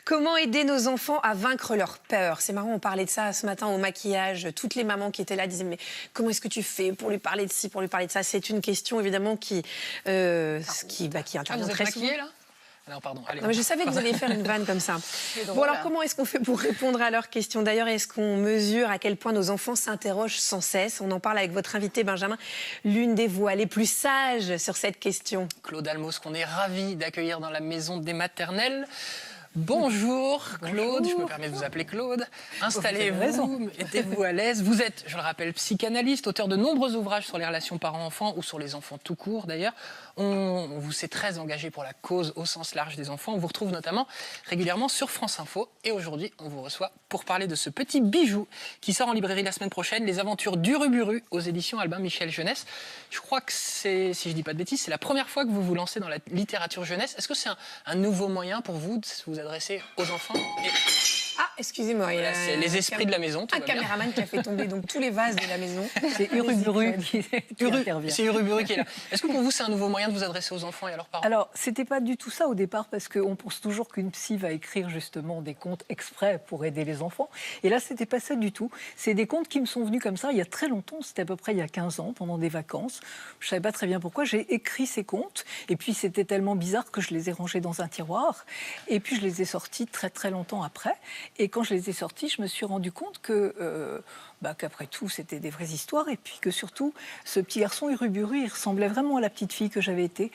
Comment aider nos enfants à vaincre leur peur? C'est marrant, on parlait de ça ce matin au maquillage. Toutes les mamans qui étaient là disaient « Mais comment est-ce que tu fais pour lui parler de ci, pour lui parler de ça ?» C'est une question évidemment qui intervient vous êtes très maquillée, souvent. là? Non, pardon. Allez, Non, mais je savais que vous alliez faire une vanne comme ça. Bon, alors comment est-ce qu'on fait pour répondre à leurs questions? D'ailleurs, est-ce qu'on mesure à quel point nos enfants s'interrogent sans cesse? On en parle avec votre invité Benjamin, l'une des voix les plus sages sur cette question. Claude Almos, qu'on est ravi d'accueillir dans la maison des maternelles. Bonjour Claude, je me permets de vous appeler Claude. Installez-vous, mettez-vous à l'aise. Vous êtes, je le rappelle, psychanalyste, auteur de nombreux ouvrages sur les relations parents-enfants ou sur les enfants tout court d'ailleurs. On vous s'est très engagé pour la cause au sens large des enfants. On vous retrouve notamment régulièrement sur France Info. Et aujourd'hui, on vous reçoit pour parler de ce petit bijou qui sort en librairie la semaine prochaine, Les Aventures d'Uruburu aux éditions Albin Michel Jeunesse. Je crois que c'est, si je ne dis pas de bêtises, c'est la première fois que vous vous lancez dans la littérature jeunesse. Est-ce que c'est un nouveau moyen pour vous de vous adresser aux enfants Ah, excusez-moi. Voilà, c'est les esprits de la maison. Un caméraman qui a fait tomber donc tous les vases de la maison. C'est Uruburu qui intervient. C'est Uruburu qui est là. Est-ce que pour vous, c'est un nouveau moyen de vous adresser aux enfants et à leurs parents? Alors, c'était pas du tout ça au départ, parce qu'on pense toujours qu'une psy va écrire justement des contes exprès pour aider les enfants. Et là, c'était pas ça du tout. C'est des contes qui me sont venus comme ça il y a très longtemps. C'était à peu près il y a 15 ans, pendant des vacances. Je savais pas très bien pourquoi. J'ai écrit ces contes. Et puis, c'était tellement bizarre que je les ai rangés dans un tiroir. Et puis, je les ai sortis très, très longtemps après. Et quand je les ai sortis, je me suis rendu compte qu'après tout, c'était des vraies histoires. Et puis que surtout, ce petit garçon Uruburu, il ressemblait vraiment à la petite fille que j'avais été.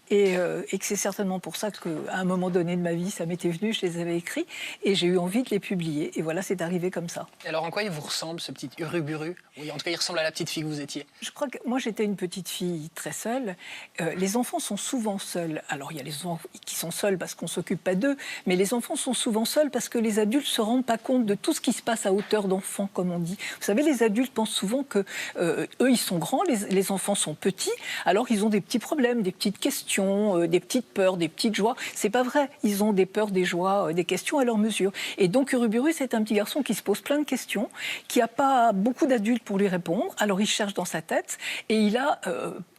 Et que c'est certainement pour ça qu'à un moment donné de ma vie, ça m'était venu, je les avais écrits. Et j'ai eu envie de les publier. Et voilà, c'est arrivé comme ça. Et alors, en quoi il vous ressemble, ce petit Uruburu? Oui, en tout cas, il ressemble à la petite fille que vous étiez. Je crois que moi, j'étais une petite fille très seule. Les enfants sont souvent seuls. Alors, il y a les enfants qui sont seuls parce qu'on ne s'occupe pas d'eux. Mais les enfants sont souvent seuls parce que les adultes ne se rendent pas compte de tout ce qui se passe à hauteur d'enfant, comme on dit. Vous savez, les adultes pensent souvent que eux, ils sont grands, les enfants sont petits. Alors, ils ont des petits problèmes, des petites questions, des petites peurs, des petites joies. C'est pas vrai. Ils ont des peurs, des joies, des questions à leur mesure. Et donc, Uruburu, c'est un petit garçon qui se pose plein de questions, qui n'a pas beaucoup d'adultes pour lui répondre. Alors, il cherche dans sa tête et il a...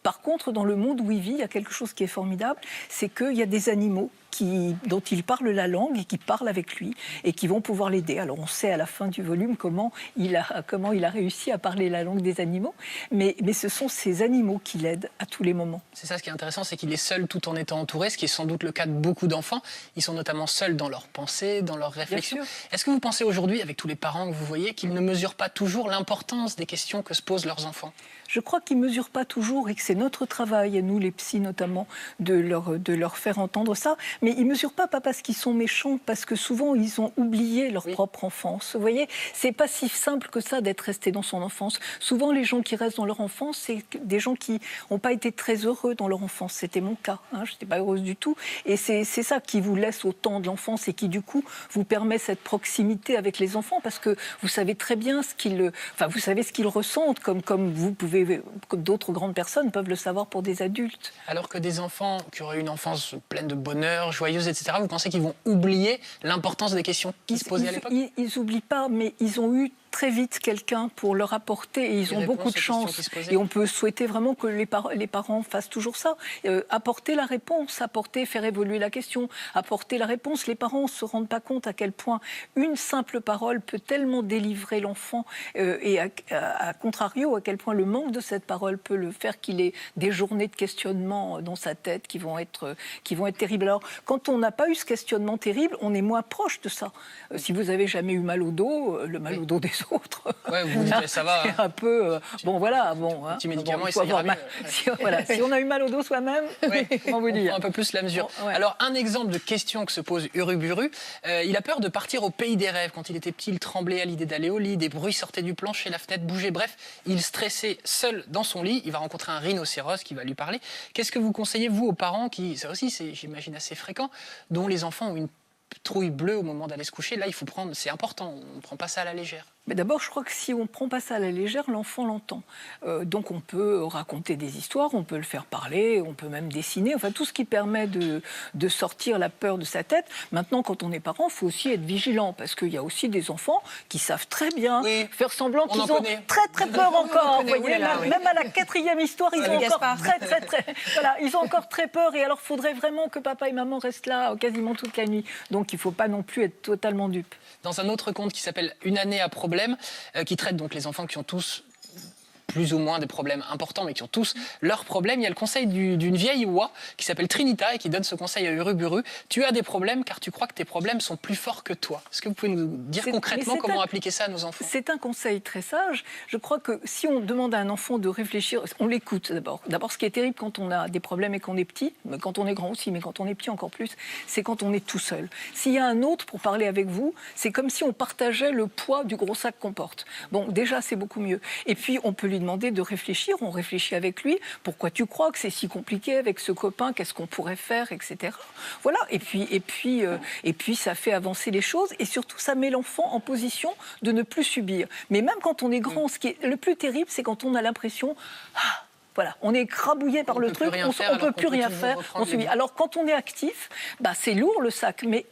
Par contre, dans le monde où il vit, il y a quelque chose qui est formidable, c'est qu'il y a des animaux dont il parle la langue et qui parlent avec lui et qui vont pouvoir l'aider. Alors on sait à la fin du volume comment il a réussi à parler la langue des animaux, mais ce sont ces animaux qui l'aident à tous les moments. C'est ça, ce qui est intéressant, c'est qu'il est seul tout en étant entouré, ce qui est sans doute le cas de beaucoup d'enfants. Ils sont notamment seuls dans leurs pensées, dans leurs réflexions. Est-ce que vous pensez aujourd'hui, avec tous les parents que vous voyez, qu'ils ne mesurent pas toujours l'importance des questions que se posent leurs enfants? Je crois qu'ils ne mesurent pas toujours et que c'est notre travail, à nous les psys notamment, de leur faire entendre ça. Mais ils ne mesurent pas parce qu'ils sont méchants, parce que souvent ils ont oublié leur propre enfance. Vous voyez, c'est pas si simple que ça d'être resté dans son enfance. Souvent les gens qui restent dans leur enfance, c'est des gens qui n'ont pas été très heureux dans leur enfance. C'était mon cas, je n'étais pas heureuse du tout. Et c'est ça qui vous laisse autant de l'enfance et qui du coup vous permet cette proximité avec les enfants, parce que vous savez très bien vous savez ce qu'ils ressentent, comme vous pouvez, comme d'autres grandes personnes peuvent le savoir pour des adultes. Alors que des enfants qui auraient une enfance pleine de bonheur, joyeuse, etc., vous pensez qu'ils vont oublier l'importance des questions qui se posaient à l'époque? Ils n'oublient pas, mais ils ont eu très vite quelqu'un pour leur apporter et ils ont beaucoup de chance. Et on peut souhaiter vraiment que les parents fassent toujours ça. Apporter la réponse, faire évoluer la question, apporter la réponse. Les parents ne se rendent pas compte à quel point une simple parole peut tellement délivrer l'enfant et à contrario, à quel point le manque de cette parole peut le faire qu'il ait des journées de questionnement dans sa tête qui vont être terribles. Alors, quand on n'a pas eu ce questionnement terrible, on est moins proche de ça. Si vous avez jamais eu mal au dos, le mal au dos des autres. Ouais, vous dites, ça va. C'est un peu. Petit médicament, et ça ira mieux. Si on a eu mal au dos soi-même, comment vous dire? Un peu plus la mesure. Alors, un exemple de question que se pose Uruburu, il a peur de partir au pays des rêves. Quand il était petit, il tremblait à l'idée d'aller au lit, des bruits sortaient du plancher, la fenêtre bougeait. Bref, il stressait seul dans son lit. Il va rencontrer un rhinocéros qui va lui parler. Qu'est-ce que vous conseillez, vous, aux parents qui, ça aussi, c'est, j'imagine, assez fréquent, dont les enfants ont une trouille bleue au moment d'aller se coucher? Là, il faut prendre, c'est important, on ne prend pas ça à la légère. Mais d'abord, je crois que si on ne prend pas ça à la légère, l'enfant l'entend. Donc on peut raconter des histoires, on peut le faire parler, on peut même dessiner, enfin tout ce qui permet de sortir la peur de sa tête. Maintenant, quand on est parent, il faut aussi être vigilant, parce qu'il y a aussi des enfants qui savent très bien faire semblant qu'ils ont très très peur encore. Vous voyez, même à la 4e histoire, ils ont encore ils ont encore très peur. Et alors, il faudrait vraiment que papa et maman restent là quasiment toute la nuit. Donc Donc il ne faut pas non plus être totalement dupe. Dans un autre conte qui s'appelle Une année à problème, qui traite donc les enfants qui ont tous plus ou moins des problèmes importants, mais qui ont tous leurs problèmes. Il y a le conseil d'une vieille oie qui s'appelle Trinita et qui donne ce conseil à Uruburu. Tu as des problèmes car tu crois que tes problèmes sont plus forts que toi. Est-ce que vous pouvez nous dire concrètement comment appliquer ça à nos enfants? C'est un conseil très sage. Je crois que si on demande à un enfant de réfléchir, on l'écoute d'abord. D'abord, ce qui est terrible quand on a des problèmes et qu'on est petit, quand on est grand aussi, mais quand on est petit encore plus, c'est quand on est tout seul. S'il y a un autre pour parler avec vous, c'est comme si on partageait le poids du gros sac qu'on porte. Bon, déjà, c'est beaucoup mieux. Et puis, on peut lui demander de réfléchir, on réfléchit avec lui, pourquoi tu crois que c'est si compliqué avec ce copain, qu'est-ce qu'on pourrait faire, etc. Voilà, et puis ça fait avancer les choses, et surtout ça met l'enfant en position de ne plus subir. Mais même quand on est grand, ce qui est le plus terrible, c'est quand on a l'impression... Voilà, on est écrabouillé par le truc, on ne peut plus rien faire, on subit. Alors quand on est actif, c'est lourd le sac, mais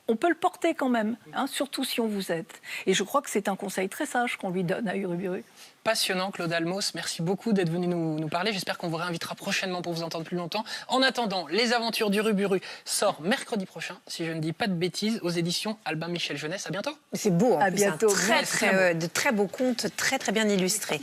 on peut le porter quand même, surtout si on vous aide. Et je crois que c'est un conseil très sage qu'on lui donne à Uruburu. Passionnant, Claude Almos. Merci beaucoup d'être venu nous parler. J'espère qu'on vous réinvitera prochainement pour vous entendre plus longtemps. En attendant, Les Aventures d'Uruburu sort mercredi prochain, si je ne dis pas de bêtises, aux éditions Albin Michel Jeunesse. À bientôt. C'est beau, en à plus, bientôt. de très beaux contes, très bien illustrés.